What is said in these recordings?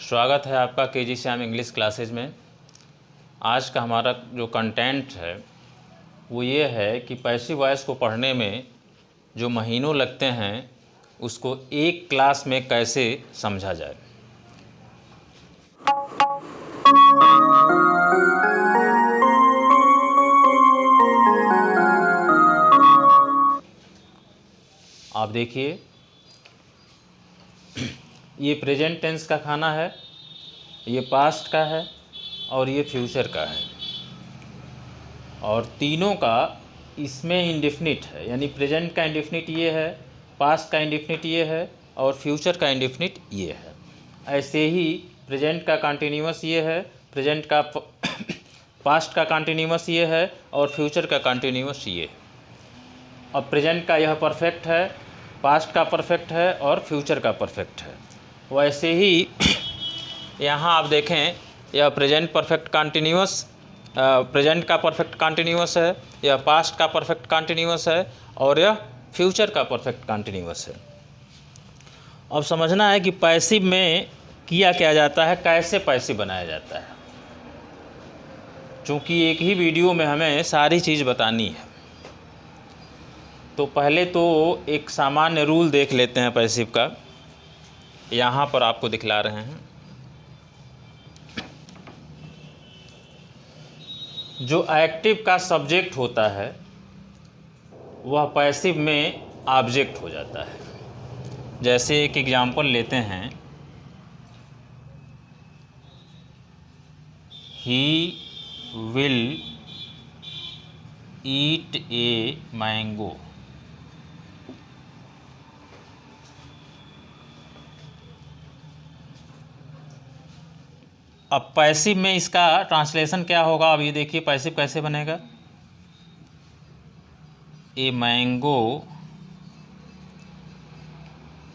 स्वागत है आपका केजी श्याम इंग्लिश क्लासेज में। आज का हमारा जो कंटेंट है वो ये है कि पैसिव वॉइस को पढ़ने में जो महीनों लगते हैं उसको एक क्लास में कैसे समझा जाए। आप देखिए, ये प्रेजेंट टेंस का खाना है, ये पास्ट का है और ये फ्यूचर का है, और तीनों का इसमें इंडेफिनिट है। यानी प्रेजेंट का इंडेफिनिट ये है, पास्ट का इंडेफिनिट ये है और फ्यूचर का इंडेफिनिट ये है। ऐसे ही प्रेजेंट का कंटिन्यूअस ये है, प्रेजेंट का पास्ट का कंटिन्यूअस ये है और फ्यूचर का कंटिन्यूअस ये है। अब प्रेजेंट का यह परफेक्ट है, पास्ट का परफेक्ट है और फ्यूचर का परफेक्ट है। वैसे ही यहाँ आप देखें, यह प्रेजेंट परफेक्ट कंटिन्यूअस, प्रेजेंट का परफेक्ट कंटिन्यूअस है, यह पास्ट का परफेक्ट कंटिन्यूअस है और यह फ्यूचर का परफेक्ट कंटिन्यूअस है। अब समझना है कि पैसिव में किया क्या जाता है, कैसे पैसिव बनाया जाता है। चूँकि एक ही वीडियो में हमें सारी चीज़ बतानी है, तो पहले तो एक सामान्य रूल देख लेते हैं पैसिव का। यहाँ पर आपको दिखला रहे हैं। जो एक्टिव का सब्जेक्ट होता है वह पैसिव में ऑब्जेक्ट हो जाता है। जैसे एक एग्जाम्पल लेते हैं, ही विल ईट ए मैंगो। अब पैसिव में इसका ट्रांसलेशन क्या होगा, अब ये देखिए पैसिव कैसे बनेगा। A mango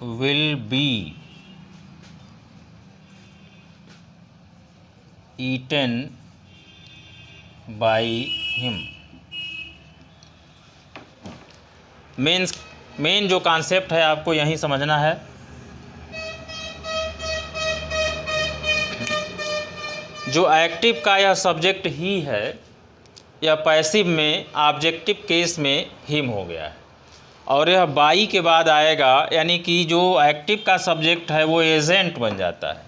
will be eaten by him. Main जो कॉन्सेप्ट है आपको यहीं समझना है। जो एक्टिव का यह सब्जेक्ट ही है, यह पैसिव में ऑब्जेक्टिव केस में हिम हो गया है और यह बाई के बाद आएगा। यानी कि जो एक्टिव का सब्जेक्ट है वो एजेंट बन जाता है।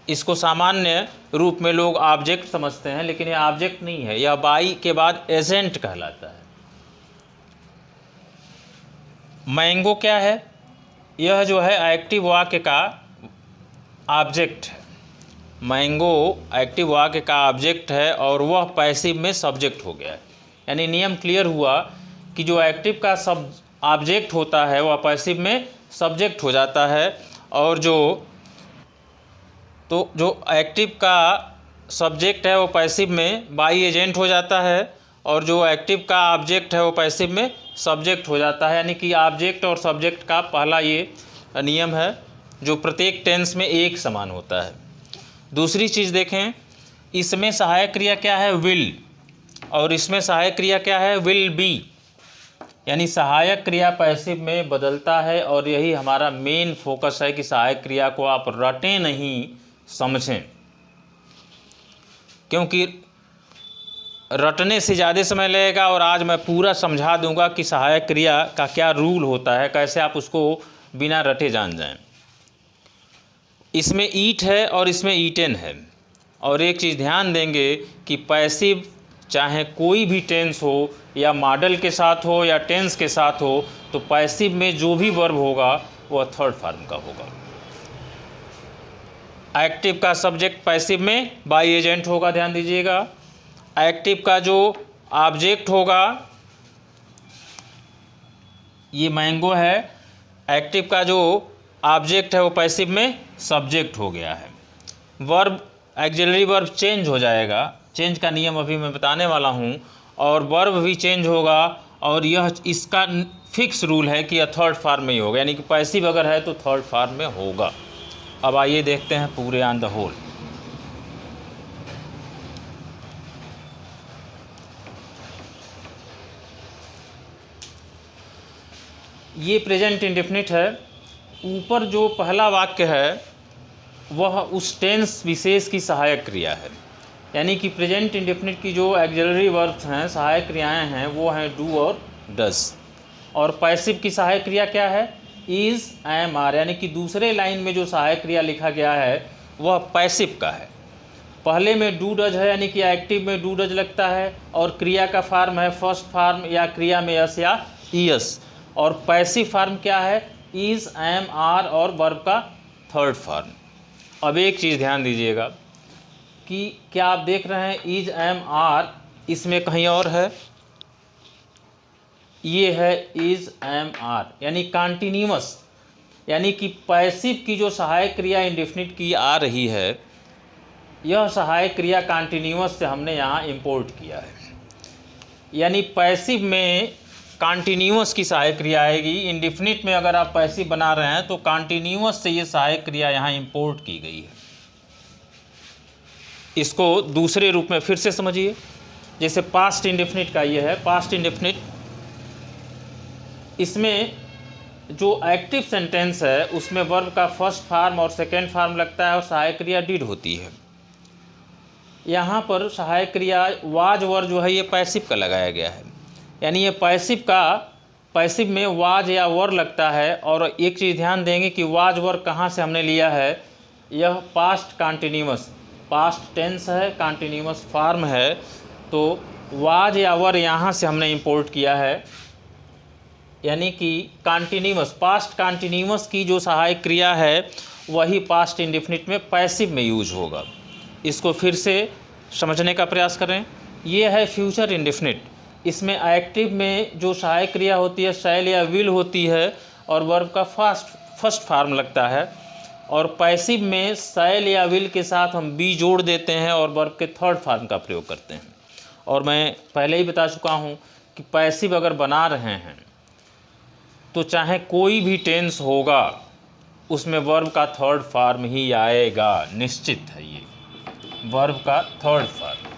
इसको सामान्य रूप में लोग ऑब्जेक्ट समझते हैं, लेकिन यह ऑब्जेक्ट नहीं है, यह बाई के बाद एजेंट कहलाता है। मैंगो क्या है? यह जो है एक्टिव वाक्य का ऑब्जेक्ट है। मैंगो एक्टिव वाक्य का ऑब्जेक्ट है और वह पैसिव में सब्जेक्ट हो गया है। यानी नियम क्लियर हुआ कि जो एक्टिव का सब ऑब्जेक्ट होता है वह पैसिव में सब्जेक्ट हो जाता है, और जो एक्टिव का सब्जेक्ट है वो पैसिव में बाई एजेंट हो जाता है, और जो एक्टिव का ऑब्जेक्ट है वो पैसिव में सब्जेक्ट हो जाता है। यानी कि ऑब्जेक्ट और सब्जेक्ट का पहला ये नियम है जो प्रत्येक टेंस में एक समान होता है। दूसरी चीज़ देखें, इसमें सहायक क्रिया क्या है? विल, और इसमें सहायक क्रिया क्या है? Will be. यानी सहायक क्रिया पैसिव में बदलता है, और यही हमारा मेन फोकस है कि सहायक क्रिया को आप रटें नहीं, समझें। क्योंकि रटने से ज़्यादा समय लगेगा, और आज मैं पूरा समझा दूंगा कि सहायक क्रिया का क्या रूल होता है, कैसे आप उसको बिना रटे जान जाएं। इसमें ईट है और इसमें ईटन है। और एक चीज़ ध्यान देंगे कि पैसिव चाहे कोई भी टेंस हो, या मॉडल के साथ हो या टेंस के साथ हो, तो पैसिव में जो भी वर्ब होगा वह थर्ड फॉर्म का होगा। एक्टिव का सब्जेक्ट पैसिव में बाई एजेंट होगा, ध्यान दीजिएगा। एक्टिव का जो ऑब्जेक्ट होगा, ये मैंगो है, एक्टिव का जो ऑब्जेक्ट है वो पैसिव में सब्जेक्ट हो गया है। वर्ब, ऑक्सिलरी वर्ब चेंज हो जाएगा, चेंज का नियम अभी मैं बताने वाला हूँ, और वर्ब भी चेंज होगा, और यह इसका फिक्स रूल है कि यह थर्ड फॉर्म में ही होगा। यानी कि पैसिव अगर है तो थर्ड फॉर्म में होगा। अब आइए देखते हैं पूरे ऑन द होल। ये प्रेजेंट इंडेफिनिट है। ऊपर जो पहला वाक्य है वह उस टेंस विशेष की सहायक क्रिया है। यानी कि प्रेजेंट इंडेफिनिट की जो एक्सिलरी वर्ब्स हैं, सहायक क्रियाएं हैं, वो हैं डू और डज। और पैसिव की सहायक क्रिया क्या है? Is, am, are. यानी कि दूसरे लाइन में जो सहायक क्रिया लिखा गया है वह पैसिव का है। पहले में डू डज है, यानी कि एक्टिव में डू डज लगता है और क्रिया का फार्म है फर्स्ट फार्म या क्रिया में यस या ईएस। और पैसिव फार्म क्या है? इज़, एम, आर और वर्ब का थर्ड फार्म। अब एक चीज़ ध्यान दीजिएगा कि क्या आप देख रहे हैं इज, एम, आर इसमें कहीं और है? ये है इज, एम, आर, यानी कॉन्टिन्यूअस। यानी कि पैसिव की जो सहायक क्रिया इंडेफिनिट की आ रही है, यह सहायक क्रिया कॉन्टिन्यूअस से हमने यहाँ इंपोर्ट किया है। यानी पैसिव में कॉन्टिन्यूअस की सहायक क्रिया आएगी। इंडेफिनिट में अगर आप पैसिव बना रहे हैं तो कॉन्टिन्यूअस से ये सहायक क्रिया यहाँ इंपोर्ट की गई है। इसको दूसरे रूप में फिर से समझिए। जैसे पास्ट इंडेफिनिट का ये है, पास्ट इंडेफिनिट, इसमें जो एक्टिव सेंटेंस है उसमें वर्ब का फर्स्ट फार्म और सेकेंड फार्म लगता है और सहायक क्रिया डिड होती है। यहाँ पर सहायक क्रिया वाज वर जो है ये पैसिव का लगाया गया है। यानी ये पैसिव में वाज या वर लगता है। और एक चीज़ ध्यान देंगे कि वाज वर कहाँ से हमने लिया है? यह पास्ट कॉन्टिन्यूअस, पास्ट टेंस है, कॉन्टिन्यूअस फार्म है, तो वाज या वर यहाँ से हमने इंपोर्ट किया है। यानी कि कॉन्टिन्यूअस, पास्ट कॉन्टिन्यूअस की जो सहायक क्रिया है वही पास्ट इंडेफिनिट में पैसिव में यूज होगा। इसको फिर से समझने का प्रयास करें। ये है फ्यूचर इंडेफिनिट। इसमें एक्टिव में जो सहायक क्रिया होती है शैल या विल होती है और वर्ब का फर्स्ट फार्म लगता है। और पैसिव में शैल या विल के साथ हम बी जोड़ देते हैं और वर्ब के थर्ड फार्म का प्रयोग करते हैं। और मैं पहले ही बता चुका हूँ कि पैसिव अगर बना रहे हैं तो चाहे कोई भी टेंस होगा उसमें वर्ब का थर्ड फार्म ही आएगा, निश्चित है। ये वर्ब का थर्ड फार्म,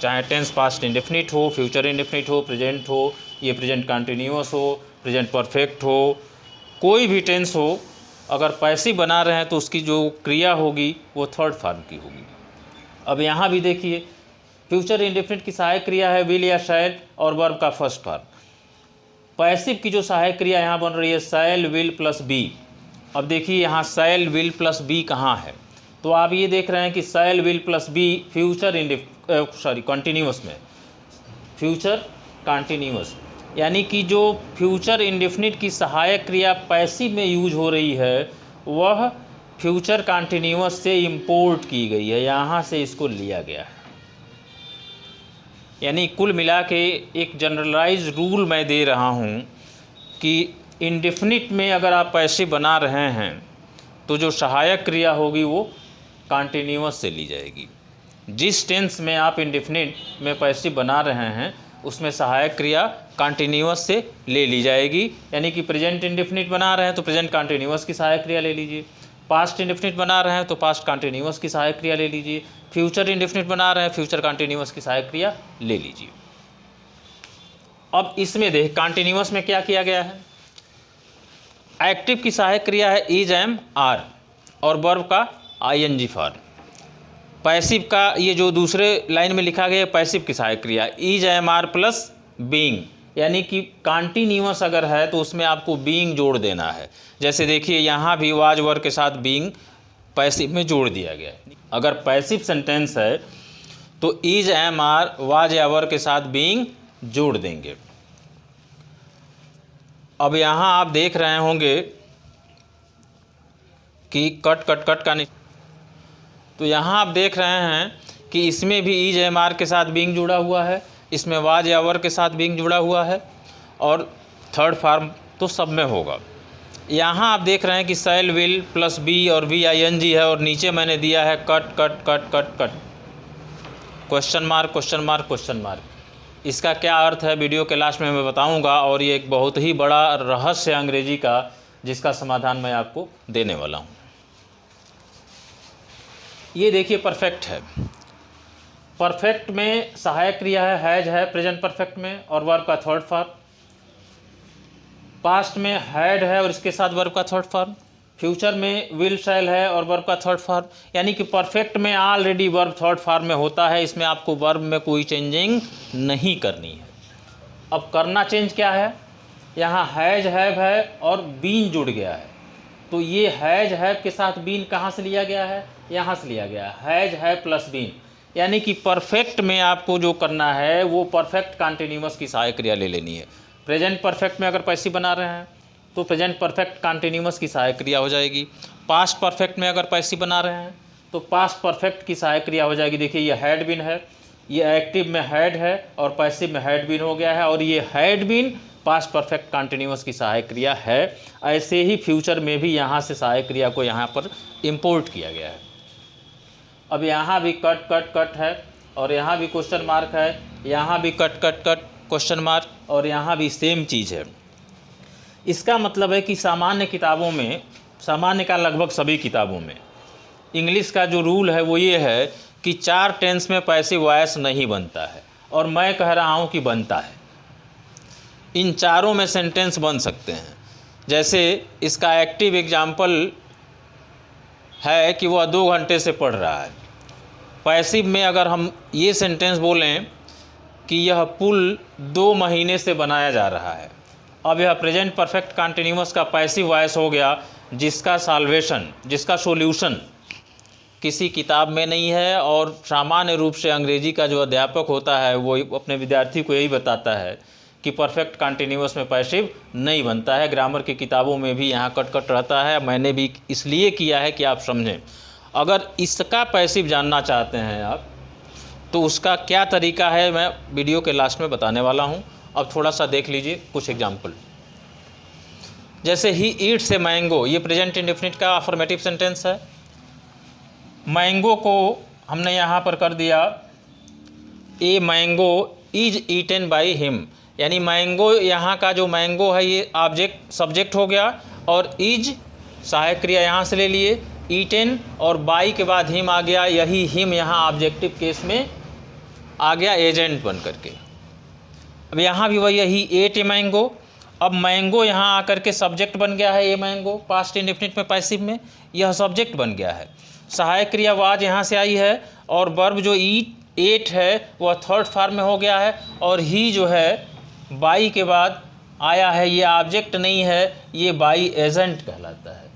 चाहे टेंस पास्ट इंडेफिनिट हो, फ्यूचर इंडेफिनिट हो, प्रेजेंट हो, ये प्रेजेंट कंटिन्यूअस हो, प्रेजेंट परफेक्ट हो, कोई भी टेंस हो, अगर पैसिव बना रहे हैं तो उसकी जो क्रिया होगी वो थर्ड फार्म की होगी। अब यहाँ भी देखिए, फ्यूचर इंडेफिनिट की सहायक क्रिया है विल या शैल और वर्ब का फर्स्ट फार्म। पैसिव की जो सहायक क्रिया यहाँ बन रही है शैल विल प्लस बी। अब देखिए यहाँ शैल विल प्लस बी कहाँ है? तो आप ये देख रहे हैं कि शैल will plus B future continuous में, फ्यूचर कॉन्टिन्यूअस, यानी कि जो फ्यूचर इंडेफिनिट की सहायक क्रिया पैसिव में यूज हो रही है वह फ्यूचर कॉन्टिन्यूअस से इंपोर्ट की गई है, यहाँ से इसको लिया गया है। यानी कुल मिला के एक जनरलाइज रूल मैं दे रहा हूँ कि इंडेफिनिट में अगर आप पैसिव बना रहे हैं तो जो सहायक क्रिया होगी वो कॉन्टिन्यूअस से ली जाएगी। जिस टेंस में आप इंडेफिनिट में पैसिव बना रहे हैं उसमें सहायक क्रिया कॉन्टिन्यूअस से ले ली जाएगी। यानी कि प्रेजेंट इंडेफिनिट बना रहे हैं तो प्रेजेंट कॉन्टिन्यूअस की सहायक क्रिया ले लीजिए, पास्ट इंडेफिनिट बना रहे हैं तो पास्ट कॉन्टिन्यूअस की सहायक क्रिया ले लीजिए, फ्यूचर इंडेफिनिट बना रहे हैं फ्यूचर कॉन्टिन्यूअस की सहायक क्रिया ले लीजिए। अब इसमें देख कॉन्टिन्यूअस में क्या किया गया है? एक्टिव की सहायक क्रिया है इज, एम, आर और वर्ब का आईएनजी फॉर्म। पैसिव का ये जो दूसरे लाइन में लिखा गया है पैसिव की सहायक क्रिया is, am, are plus being. यानी कि कॉन्टिन्यूअस अगर है तो उसमें आपको बीइंग जोड़ देना है। जैसे देखिए यहाँ भी वाज वर के साथ बीइंग पैसिव में जोड़ दिया गया है। अगर पैसिव सेंटेंस है तो इज, एम, आर वाज या वर के साथ बीइंग जोड़ देंगे। अब यहाँ आप देख रहे होंगे कि कट का नहीं, तो यहाँ आप देख रहे हैं कि इसमें भी इज, एम, आर के साथ बीइंग जुड़ा हुआ है, इसमें वाज या वर के साथ बीइंग जुड़ा हुआ है और थर्ड फार्म तो सब में होगा। यहाँ आप देख रहे हैं कि शैल विल प्लस बी और वी आई एन जी है और नीचे मैंने दिया है कट क्वेश्चन मार्क। इसका क्या अर्थ है वीडियो के लास्ट में मैं बताऊंगा और ये एक बहुत ही बड़ा रहस्य अंग्रेजी का जिसका समाधान मैं आपको देने वाला हूँ। ये देखिए परफेक्ट है, परफेक्ट में सहायक क्रिया है हैज है प्रेजेंट परफेक्ट में और वर्ब का थर्ड फॉर्म। पास्ट में हैड है और इसके साथ वर्ब का थर्ड फॉर्म। फ्यूचर में विल शैल है और वर्ब का थर्ड फॉर्म, यानी कि परफेक्ट में ऑलरेडी वर्ब थर्ड फॉर्म में होता है, इसमें आपको वर्ब में कोई चेंजिंग नहीं करनी है। अब करना चेंज क्या है, यहाँ हैज हैव है और बीन जुड़ गया है, तो ये हैज हैव के साथ बीन कहाँ से लिया गया है, यहाँ से लिया गया है, हैज हैव प्लस बीन। यानी कि परफेक्ट में आपको जो करना है वो परफेक्ट कॉन्टिन्यूअस की सहायक क्रिया ले लेनी है। प्रेजेंट परफेक्ट में अगर पैसिव बना रहे हैं तो प्रेजेंट परफेक्ट कॉन्टिन्यूअस की सहायक क्रिया हो जाएगी। पास्ट परफेक्ट में अगर पैसिव बना रहे हैं तो पास्ट परफेक्ट की सहायक क्रिया हो जाएगी। देखिए ये हैड बीन है, ये एक्टिव में हैड है और पैसिव में हैड बीन हो गया है, और ये had been past perfect continuous की सहायक क्रिया है। ऐसे ही फ्यूचर में भी यहाँ से सहायक क्रिया को यहाँ पर इम्पोर्ट किया गया है। अब यहाँ भी कट कट कट है और यहाँ भी क्वेश्चन मार्क है, यहाँ भी cut cut cut question mark और यहाँ भी सेम चीज़ है। इसका मतलब है कि सामान्य किताबों में, सामान्य का लगभग सभी किताबों में इंग्लिश का जो रूल है वो ये है कि 4 टेंस में पैसिव वॉइस नहीं बनता है, और मैं कह रहा हूँ कि बनता है। इन चारों में सेंटेंस बन सकते हैं। जैसे इसका एक्टिव एग्जाम्पल है कि वह 2 घंटे से पढ़ रहा है। पैसिव में अगर हम ये सेंटेंस बोलें कि यह पुल 2 महीने से बनाया जा रहा है, अब यह प्रेजेंट परफेक्ट कॉन्टिन्यूअस का पैसिव वॉइस हो गया, जिसका सॉल्वेशन, जिसका सॉल्यूशन किसी किताब में नहीं है। और सामान्य रूप से अंग्रेजी का जो अध्यापक होता है वो अपने विद्यार्थी को यही बताता है कि परफेक्ट कॉन्टिन्यूअस में पैसिव नहीं बनता है। ग्रामर की किताबों में भी यहाँ कट कट रहता है, मैंने भी इसलिए किया है कि आप समझें। अगर इसका पैसिव जानना चाहते हैं आप तो उसका क्या तरीका है मैं वीडियो के लास्ट में बताने वाला हूँ। अब थोड़ा सा देख लीजिए कुछ एग्जाम्पल। जैसे ही ईट्स ए मैंगो, ये प्रेजेंट इंडेफिनिट का अफर्मेटिव सेंटेंस है। मैंगो को हमने यहाँ पर कर दिया a mango is eaten by him, यानी मैंगो, यहाँ का जो मैंगो है ये ऑब्जेक्ट सब्जेक्ट हो गया और इज सहायक क्रिया यहाँ से ले लिए, ईटन और बाई के बाद हिम आ गया, यही हिम यहाँ ऑब्जेक्टिव केस में आ गया एजेंट बन करके। अब यहाँ भी वही यही एट ए मैंगो, अब मैंगो यहाँ आकर के सब्जेक्ट बन गया है, ए मैंगो पास्ट इंडेफिनिट में पैसिव में यह सब्जेक्ट बन गया है। सहायक क्रिया वाज यहाँ से आई है और वर्ब जो एट है वह थर्ड फॉर्म में हो गया है, और ही जो है बाई के बाद आया है, ये ऑब्जेक्ट नहीं है, ये बाई एजेंट कहलाता है।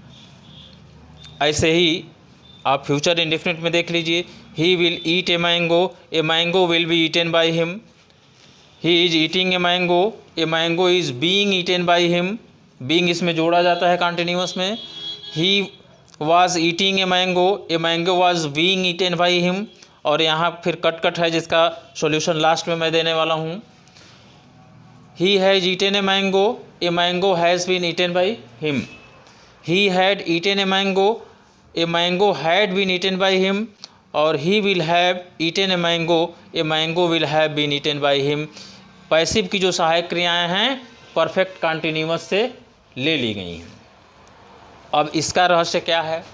ऐसे ही आप फ्यूचर इंडेफिनिट में देख लीजिए, he will eat a mango will be eaten by him, he is eating a mango is being eaten by him, being इसमें जोड़ा जाता है कॉन्टिन्यूअस में। He was eating a mango was being eaten by him, और यहाँ फिर cut cut है जिसका सॉल्यूशन लास्ट में मैं देने वाला हूँ। He has eaten a mango has been eaten by him, he had eaten a mango had been eaten by him, और he will have eaten a mango will have been eaten by him. Passive की जो सहायक क्रियाएं हैं perfect continuous से ले ली गई हैं। अब इसका रहस्य क्या है,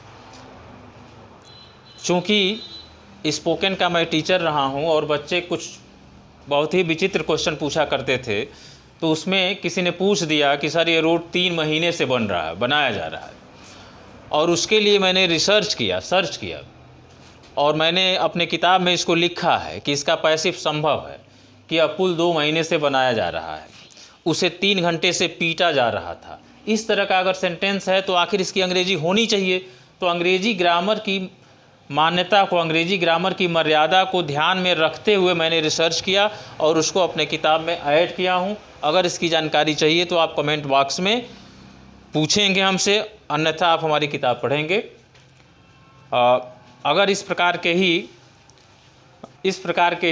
चूँकि स्पोकन का मैं टीचर रहा हूँ और बच्चे कुछ बहुत ही विचित्र क्वेश्चन पूछा करते थे, तो उसमें किसी ने पूछ दिया कि सर ये रोड 3 महीने से बनाया जा रहा है, और उसके लिए मैंने सर्च किया और मैंने अपने किताब में इसको लिखा है कि इसका पैसिव संभव है कि यह पुल 2 महीने से बनाया जा रहा है, उसे 3 घंटे से पीटा जा रहा था। इस तरह का अगर सेंटेंस है तो आखिर इसकी अंग्रेजी होनी चाहिए। तो अंग्रेजी ग्रामर की मान्यता को, अंग्रेजी ग्रामर की मर्यादा को ध्यान में रखते हुए मैंने रिसर्च किया और उसको अपने किताब में ऐड किया हूँ। अगर इसकी जानकारी चाहिए तो आप कमेंट बॉक्स में पूछेंगे हमसे, अन्यथा आप हमारी किताब पढ़ेंगे। अगर इस प्रकार के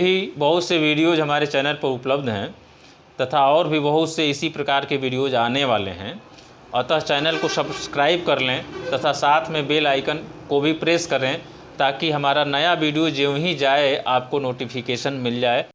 ही बहुत से वीडियोज़ हमारे चैनल पर उपलब्ध हैं तथा और भी बहुत से इसी प्रकार के वीडियोज़ आने वाले हैं, अतः चैनल को सब्सक्राइब कर लें तथा साथ में बेल आइकन को भी प्रेस करें ताकि हमारा नया वीडियो ज्यों ही जाए आपको नोटिफिकेशन मिल जाए।